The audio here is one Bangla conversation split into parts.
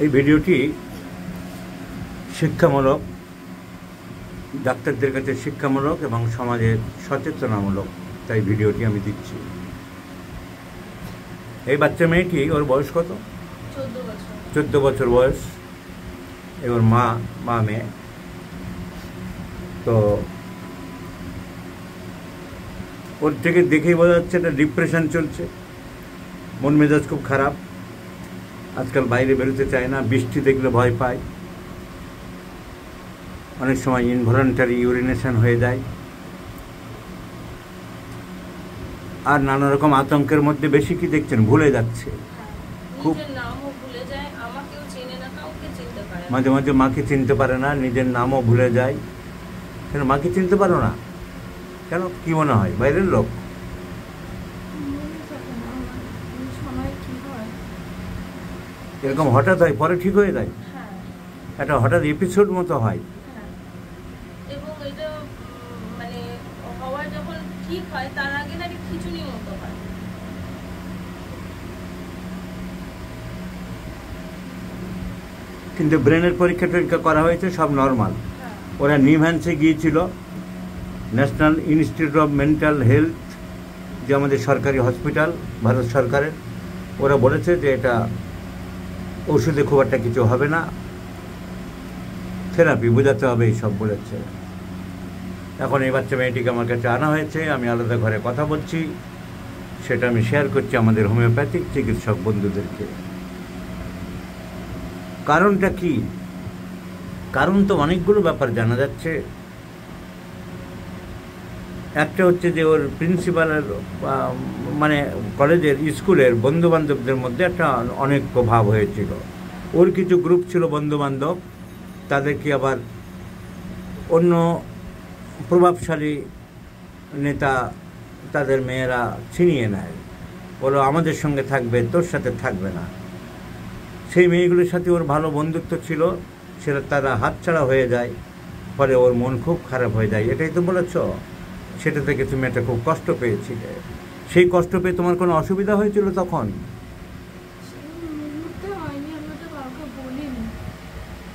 এই ভিডিওটি শিক্ষামূলক, ডাক্তারদের কাছে শিক্ষামূলক এবং সমাজের সচেতনামূলক, তাই ভিডিওটি আমি দিচ্ছি। এই বাচ্চা মেয়েটি, ওর বয়স কত? 14 বছর বয়স। ওর মা মেয়ে। তো ওর থেকে দেখেই বোঝা যাচ্ছে একটা ডিপ্রেশন চলছে, মন মেজাজ খুব খারাপ। আজকাল বাইরে বেরোতে চায় না, বৃষ্টি দেখলে ভয় পায়, অনেক সময় ইনভলান্টারি ইউরিনেশন হয়ে যায়, আর নানা রকম আতঙ্কের মধ্যে বেশি কি দেখছেন, ভুলে যাচ্ছে খুব, মাঝে মাঝে মাকে চিনতে পারে না, নিজের নামও ভুলে যায়। কেন মাকে চিনতে পারো না কেন? কি মনে হয় বাইরের লোক? এরকম হঠাৎ হয়, পরে ঠিক হয়ে যায়, একটা হঠাৎ এপিসোড মতো হয়। এবং এটা মানে হওয়া যখন ঠিক হয় তার আগে না খিচুড়ি মতো হয়। কিন্তু ব্রেনের পরীক্ষা টরীক্ষা করা হয়েছে, সব নর্মাল। ওরা নিমহ্যান্সে গিয়েছিল, national institute of mental health, যে আমাদের সরকারি হসপিটাল ভারত সরকারের। ওরা বলেছে যে এটা ওষুধে খুব একটা কিছু হবে না, থেরাপি বোঝাতে হবে, এইসব বলেছে। এখন এই বাচ্চা মেয়েটিকে আমার কাছে আনা হয়েছে, আমি আলাদা ঘরে কথা বলছি, সেটা আমি শেয়ার করছি আমাদের হোমিওপ্যাথিক চিকিৎসক বন্ধুদেরকে। কারণটা কি? কারণ তো অনেকগুলো ব্যাপার জানা যাচ্ছে। একটা হচ্ছে যে ওর প্রিন্সিপালের মানে কলেজের স্কুলের বন্ধুবান্ধবদের মধ্যে একটা অনেক প্রভাব হয়েছিল। ওর কিছু গ্রুপ ছিল বন্ধুবান্ধব, তাদেরকে আবার অন্য প্রভাবশালী নেতা তাদের মেয়েরা ছিনিয়ে নেয়, বলো আমাদের সঙ্গে থাকবে, তোর সাথে থাকবে না। সেই মেয়েগুলোর সাথে ওর ভালো বন্ধুত্ব ছিল, সেটা তারা হাতছাড়া হয়ে যায়, ফলে ওর মন খুব খারাপ হয়ে যায়। এটাই তো বলেছ, সেটা থেকে তুমি একটা খুব কষ্ট পেয়েছিলে। সেই কষ্ট পেয়ে তোমার কোনো অসুবিধা হয়েছিল তখন?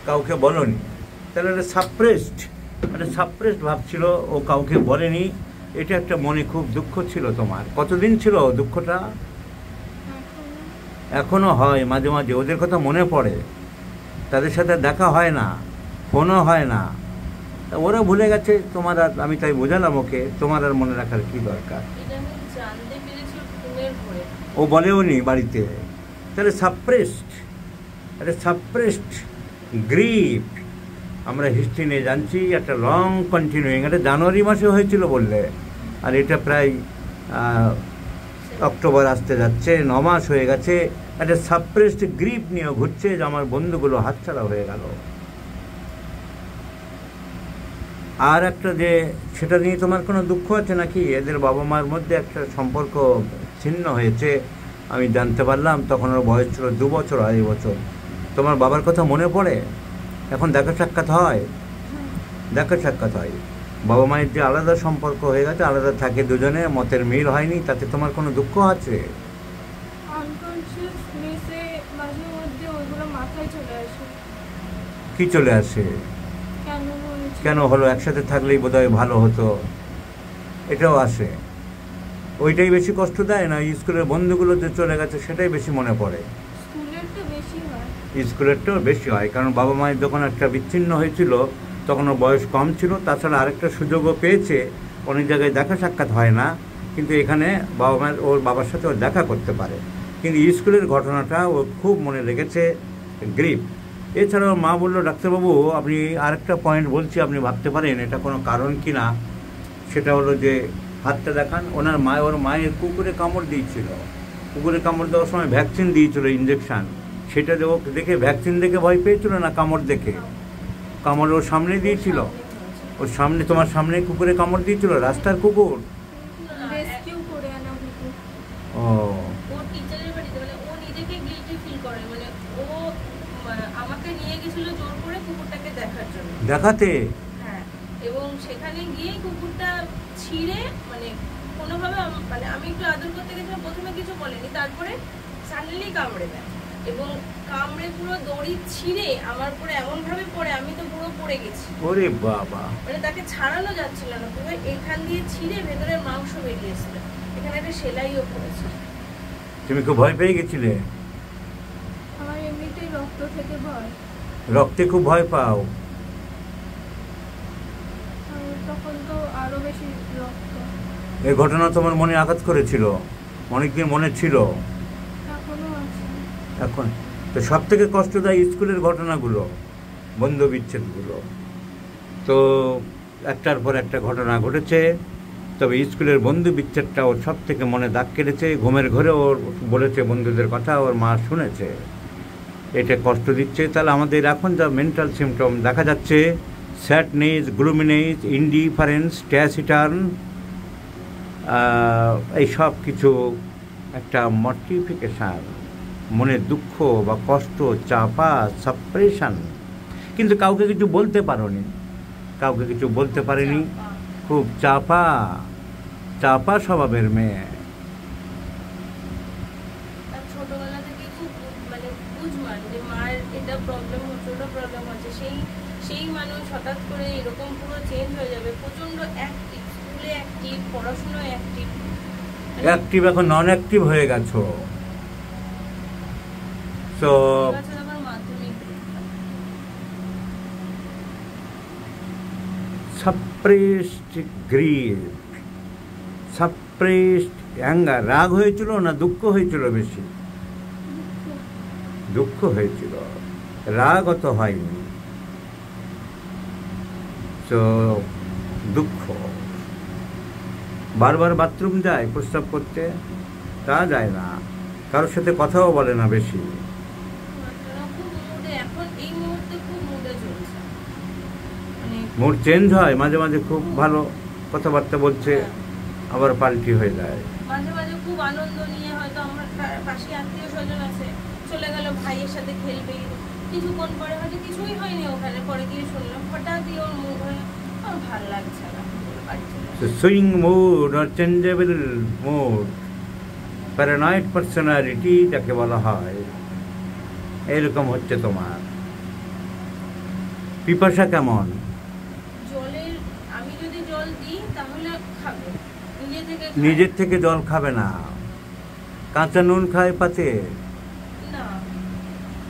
কাউকে বলনি, তাহলে একটা সাপ্রেসড ভাবছিল, ও কাউকে বলেনি, এটা একটা মনে খুব দুঃখ ছিল তোমার। কতদিন ছিল দুঃখটা? এখনো হয় মাঝে মাঝে, ওদের কথা মনে পড়ে, তাদের সাথে দেখা হয় না, ফোনও হয় না, ওরা ভুলে গেছে তোমার। আর আমি তাই বোঝালাম ওকে, তোমার আর মনে রাখার কি দরকার। ও বলেও নি বাড়িতে। তাহলে সাপ্রেসড গ্রিফ, আমরা হিস্ট্রি নিয়ে জানছি, একটা লং কন্টিনিউইং, এটা জানুয়ারি মাসে হয়েছিল বললে, আর এটা প্রায় অক্টোবর আসতে যাচ্ছে, 9 মাস হয়ে গেছে। একটা সাপ্রেসড গ্রিফ নিয়ে ঘুরছে যে আমার বন্ধুগুলো হাতছাড়া হয়ে গেল। আর একটা যে সেটা নিয়ে তোমার কোনো দুঃখ আছে নাকি? এদের বাবা মার মধ্যে একটা সম্পর্ক ছিন্ন হয়েছে, আমি জানতে পারলাম। তখন ওর বয়স ছিল 2 বছর, 2.5 বছর। তোমার বাবার কথা মনে পড়ে? এখন দেখা সাক্ষাৎ হয়? দেখা সাক্ষাৎ হয়। বাবা মায়ের যে আলাদা সম্পর্ক হয়ে গেছে, আলাদা থাকে দুজনে, মতের মিল হয়নি, তাতে তোমার কোনো দুঃখ আছে? কি চলে আসে? কেন হলো? একসাথে থাকলেই বোধহয় ভালো হতো, এটাও আসে। ওইটাই বেশি কষ্ট দেয় না? স্কুলের বন্ধুগুলো যে চলে গেছে সেটাই বেশি মনে পড়ে? স্কুলেরটাও বেশি হয়, কারণ বাবা মায়ের যখন একটা বিচ্ছিন্ন হয়েছিল তখন ওর বয়স কম ছিল। তাছাড়া আরেকটা সুযোগও পেয়েছে, অনেক জায়গায় দেখা সাক্ষাৎ হয় না, কিন্তু এখানে বাবা মায়ের, ওর বাবার সাথে ও দেখা করতে পারে। কিন্তু স্কুলের ঘটনাটা ও খুব মনে লেগেছে, গ্রিপ। এছাড়াও মা বললো, ডাক্তারবাবু আপনি আরেকটা পয়েন্ট বলছি, আপনি ভাবতে পারেন এটা কোনো কারণ কি না। সেটা হলো যে হাতটা দেখান। ওর মায়ের কুকুরে কামড় দিয়েছিল, কুকুরে কামড় দেওয়ার সময় ভ্যাকসিন দিয়েছিল, ইঞ্জেকশান। সেটা দেখে ভ্যাকসিন দেখে ভয় পেয়েছিল না কামড় দেখে? কামড় ওর সামনে দিয়েছিল, ওর সামনে, তোমার সামনে কুকুরে কামড় দিয়েছিল, রাস্তার কুকুর। ও দেখাতে, এবং সেখানে গিয়ে কুকুরটা ছিঁড়ে মানে কোনোভাবে, মানে আমি একটু আদর করতে গেছিলাম, প্রথমে কিছু বলেনি, তারপরে সাডেনলি কামড়ে দেয়। এবং কামড়ে পুরো দড়ি ছিঁড়ে আমার পুরো এমন ভাবে পড়ে, আমি তো পুরো পড়ে গেছি। ওরে বাবা, মানে তাকে ছাড়ানো যাচ্ছিল না, পুরো এখান দিয়ে ছিঁড়ে ভেতরের মাংস বেরিয়েছিল, এখানে একটা সেলাইও পড়েছে। তুমি খুব ভয় পেয়ে গেছিলে? আমার এমনিতেই রক্ত থেকে ভয়। রক্তে খুব ভয় পাও? আর তখন তো আরো বেশি রক্ত। এই ঘটনা তোমার মনে আঘাত করেছিল? অনেকদিন মনে ছিল? এখনো আছে। এখন তো সব থেকে কষ্টদায়ী স্কুলের ঘটনাগুলো, বন্ধু বিচ্ছেদগুলো। তো একটার পর একটা ঘটনা ঘটেছে, তবে স্কুলের বন্ধু বিচ্ছেদটা ওর সব থেকে মনে দাগ কেটেছে। ঘুমের ঘরে ওর বলেছে বন্ধুদের কথা, ওর মা শুনেছে, এটা কষ্ট দিচ্ছে। তাহলে আমাদের এখন যা মেন্টাল সিমটম দেখা যাচ্ছে, স্যাডনেস, গ্লুমিনেস, ইনডিফারেন্স, ট্যাসিটার্ন, এই সব কিছু একটা মর্টিফিকেশান, মনের দুঃখ বা কষ্ট, চাপা, সাপ্রেশন। কিন্তু কাউকে কিছু বলতে পারোনি, কাউকে কিছু বলতে পারেনি, খুব চাপা চাপা স্বভাবের মেয়ে। তার ছোটবেলা থেকে খুব মানে বুঝমান যে মায়ের এটা প্রবলেম হচ্ছে, ওটা প্রবলেম হচ্ছে, সেই মানুষ হঠাৎ করে এরকম পুরো চেঞ্জ হয়ে যাবে। প্রচন্ড অ্যাক্টিভ, স্কুলে অ্যাক্টিভ, পড়াশোনায় অ্যাক্টিভ, অ্যাক্টিভ এখন নন অ্যাক্টিভ হয়ে গেছো। তো মাধ্যমিক সাপ্রেসড গ্রিভ, সাপ্রেসড অ্যাঙ্গার, রাগ হয়েছিল না দুঃখ হয়েছিল? বেশি দুঃখ হয়েছিল, রাগ অত হয়নি। তো দুঃখ। বারবার বাথরুম যায় প্রস্রাব করতে? তা যায় না। কারোর সাথে কথাও বলে না বেশি। খুব মুডে, এখন এই মুহূর্তে খুব মুডে চলছে, মানে মুড চেঞ্জ হয় মাঝে মাঝে, খুব ভালো কথাবার্তা বলছে, আবার পাল্টি হয়ে যায়। মাঝে মাঝে খুব আনন্দ নিয়ে, হয়তো আমার পাশে আত্মীয় স্বজন আছে, চলে গেল ভাইয়ের সাথে খেলবে, কিছুক্ষণ পরে হয়তো কিছুই হয়নি, ওখানে পরে গিয়ে শুনলাম হঠাৎ ওর মুখ হয়ে আমার ভালো লাগছে না, বাড়ি চলে আসে। সুইং মুড আর চেঞ্জেবল মুড, প্যারানয়েড পার্সোনালিটি যাকে বলা হয়, এরকম হচ্ছে তোমার। পিপাসা কেমন? জলের, আমি যদি জল দিই তাহলে খাবে, খায়। নিজের থেকে জল খাবে না। কাঁচা নুন খায় পাতে? না,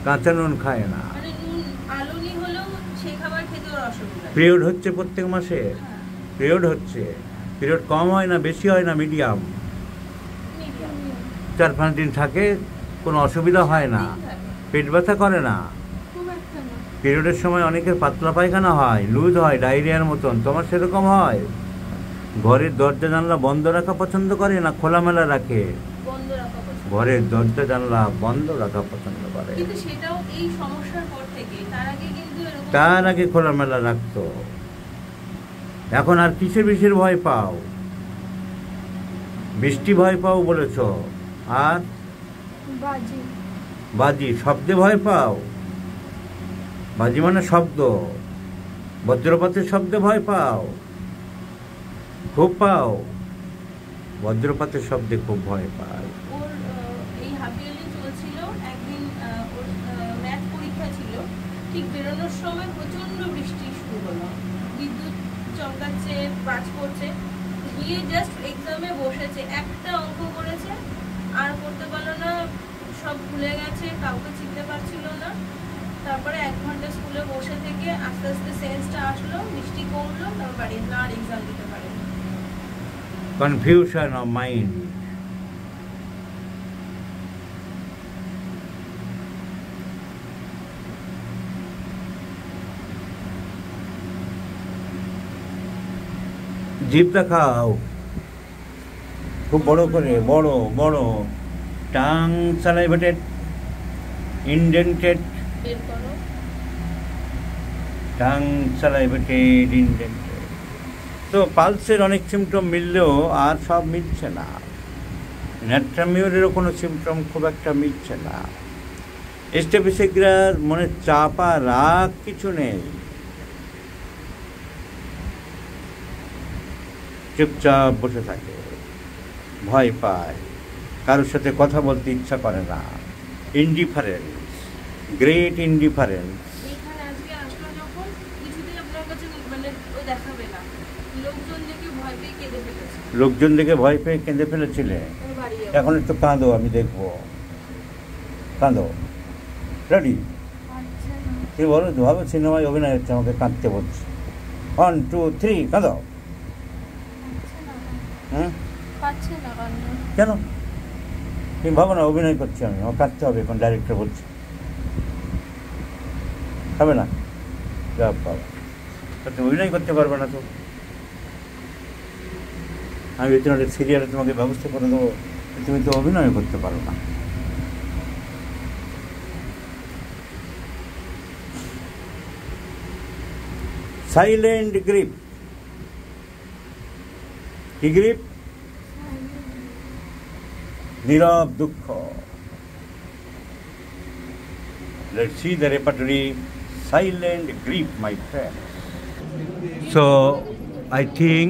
কাঁচা নুন খায় না। মানে নুন আলুনি হলেও সেই খাবার খেতে ওর অসুবিধা। পিরিয়ড হচ্ছে প্রত্যেক মাসে? হ্যাঁ, পিরিয়ড হচ্ছে। পিরিয়ড কম হয় না বেশি হয় না মিডিয়াম? মিডিয়াম। 4-5 দিন থাকে, কোনো অসুবিধা হয় না, পেট ব্যথা করে না। খুব একটা না। পিরিয়ডের সময় অনেকের পাতলা পায়খানা হয়, লুজ হয়, ডায়রিয়ার মতন, তোমার সেরকম হয়? ঘরের দরজা জানলা বন্ধ রাখা পছন্দ করে না খোলামেলা রাখে? বন্ধ রাখা পছন্দ। ঘরের দরজা জানলা বন্ধ রাখা পছন্দ করে। কিন্তু সেটাও এই সমস্যার পর থেকে, তার আগে কিন্তু এরকম তার আগে খোলামেলা রাখতো। এখন আর কিসের বিশের ভয় পাও? বৃষ্টি ভয় পাও বলেছ, আর বাজি। বাজি, শব্দে ভয় পাও? বাজি মানে শব্দ, বজ্রপাতের শব্দে ভয় পাও? খুব পাও? বজ্রপাতের শব্দে খুব ভয় পায়। ওর এই হাফ ইয়ারলি চলছিল, একদিন ওর ম্যাথ পরীক্ষা ছিল, ঠিক বেরোনোর সময় প্রচন্ড বৃষ্টি শুরু হলো, বিদ্যুৎ চমকাচ্ছে, বাজ পড়ছে, গিয়ে জাস্ট এক্সামে বসেছে, একটা অঙ্ক করেছে, আর করতে পারলো না, সব ভুলে গেছে, কাউকে চিনতে পারছিল না। তারপরে 1 ঘন্টা স্কুলে বসে থেকে আস্তে আস্তে সেন্সটা আসলো, বৃষ্টি কমলো, তারপর বাড়ি না আর এক্সাম দিতে পারেনি। Confusion of mind. জিভটা খাও খুব বড় করে, বড় বড়। টাং সালাইভেটেড, ইনডেন্টেড, বের করো। Tongue salivated, indented. তো পালসের অনেক সিমটম মিললেও আর সব মিলছে না। ন্যাট্রামিউরেরও কোনো সিমটম খুব একটা মিলছে না। স্টেফিসেগ্রার মনে চাপা রাগ কিছু নেই, চুপচাপ বসে থাকে, ভয় পায়, কারোর সাথে কথা বলতে ইচ্ছা করে না, ইনডিফারেন্স, গ্রেট ইনডিফারেন্স। এইখানে আজকে আসলো যখন কিছুতেই আপনার কাছে মানে ও দেখাবে না, লোকজন দেখে ভয় পেয়ে কেঁদে ফেলেছে। লোকজন দেখে ভয় পেয়ে কেঁদে ফেলেছিলে, ওর বাড়ি যাবে। এখন একটু কাঁদো, আমি দেখবো। কাঁদো, রেডি? পাচ্ছে না। তুই বলো, ভাবো সিনেমায় অভিনয় হচ্ছে, আমাকে কাঁদতে বলছে। 1 2 3 কাঁদো। হুম, পাচ্ছে না কান্না। কেন? তুমি ভাবো না অভিনয় করছি আমি, আমার কাঁদতে হবে, এখন ডাইরেক্টর বলছে। হবে না? যা বাবা, তুমি অভিনয় করতে পারবে না তো। আমি একটা সিরিয়ালে তোমাকে ব্যবস্থা করে দেবো, তুমি তো অভিনয় করতে পারো না। Silent grip. কি গ্রিপ? নীরব দুঃখ। Let's see the repertory. Silent grief, my friend. So, I think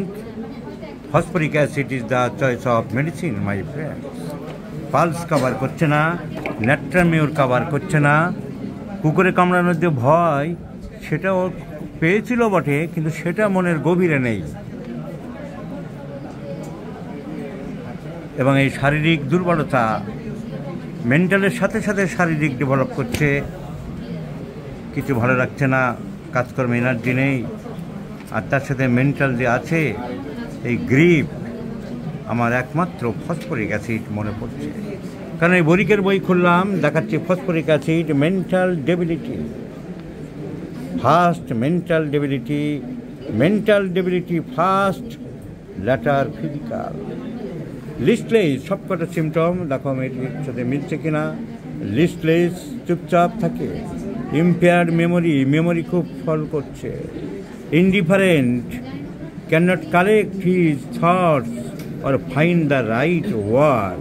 phosphoric acid is the choice of medicine, my friends. Pulse cover করছে না, ন্যাট্রামিউর কভার করছে না। কুকুরে কামড়ানোর যে ভয়, সেটাও পেয়েছিল বটে, কিন্তু সেটা মনের গভীরে নেই। এবং এই শারীরিক দুর্বলতা মেন্টালের সাথে সাথে শারীরিক ডেভেলপ করছে। কিছু ভালো লাগছে না, কাজকর্মে এনার্জি নেই, আর তার সাথে মেন্টাল যে আছে এই গ্রিপ, আমার একমাত্র ফসফরিক অ্যাসিড মনে পড়ছে। কারণ এই বরিকের বই খুললাম, দেখাচ্ছি phosphoric acid mental debility, first mental debility first, later physical. Listless, সবকটা সিমটম দেখো আমি এটির সাথে মিলছে কিনা। লিস্টলেস, চুপচাপ থাকে। ইম্পেয়ার্ড মেমোরি খুব ফল করছে। Indifferent, can not collect his thoughts or find the right word,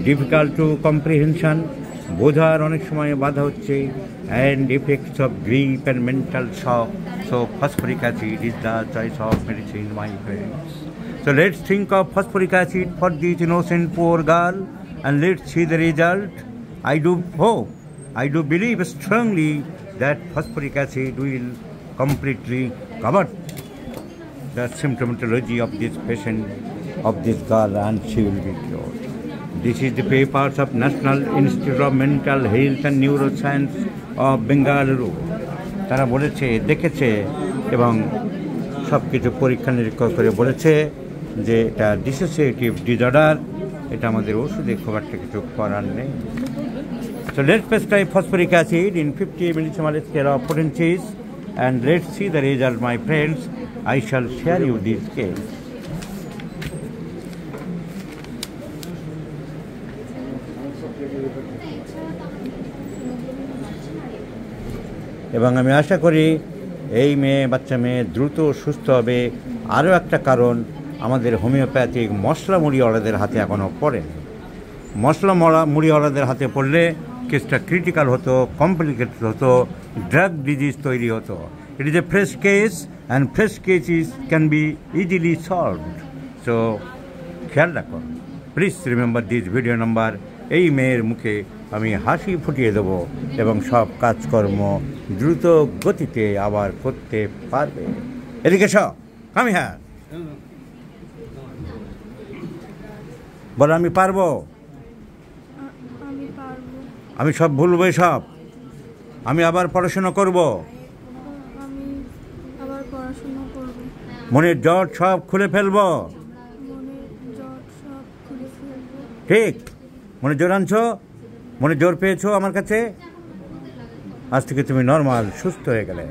difficult to comprehension, বোঝার অনেক সময় বাধা হচ্ছে, and effects of grief and mental shock. So phosphoric acid is the choice of medicine, my friends. So let's think of phosphoric acid for this innocent poor girl, and let's see the result. I do believe strongly that phosphoric acid will completely cover the symptomatology of this patient, of this girl, and she will be cured. This is the papers of National Institute of Mental Health and Neuroscience of Bengaluru. তারা বলেছে, দেখেছে এবং সব কিছু পরীক্ষা নিরীক্ষা করে বলেছে যে এটা ডিসোসিয়েটিভ ডিসঅর্ডার, এটা আমাদের ওষুধে খুব একটা কিছু করার নেই। So let's prescribe phosphoric acid in 50 millismol scale of potencies, and let's see the result, my friends. I shall share you this case. এবং আমি আশা করি এই বাচ্চা মেয়ে দ্রুত সুস্থ হবে। আরও একটা কারণ, আমাদের হোমিওপ্যাথিক মশলা মুড়িওয়ালাদের হাতে এখনও পড়ে। মশলা মুড়িওয়ালাদের হাতে পড়লে কেসটা ক্রিটিক্যাল হতো, কমপ্লিকেটেড হতো, ড্রাগ ডিজিজ তৈরি হতো। It is a fresh case, and fresh cases can be easily solved. So খেয়াল রাখুন, please remember this video number. এই মেয়ের মুখে আমি হাসি ফুটিয়ে দেবো এবং সব কাজকর্ম দ্রুত গতিতে আবার করতে পারবে। এদিকে সব আমি, হ্যাঁ বলো, আমি পারবো, আমি পারবো, আমি সব ভুলবো, সব আমি আবার পড়াশোনা করব, আমি আবার পড়াশোনা করব, মনের জট সব খুলে ফেলবো। মনের জট সব খুলে ফেলবো। ঠিক, মনে জোর আনছো, মনে জোর পেয়েছো আমার কাছে। আজ থেকে তুমি নর্মাল সুস্থ হয়ে গেলে।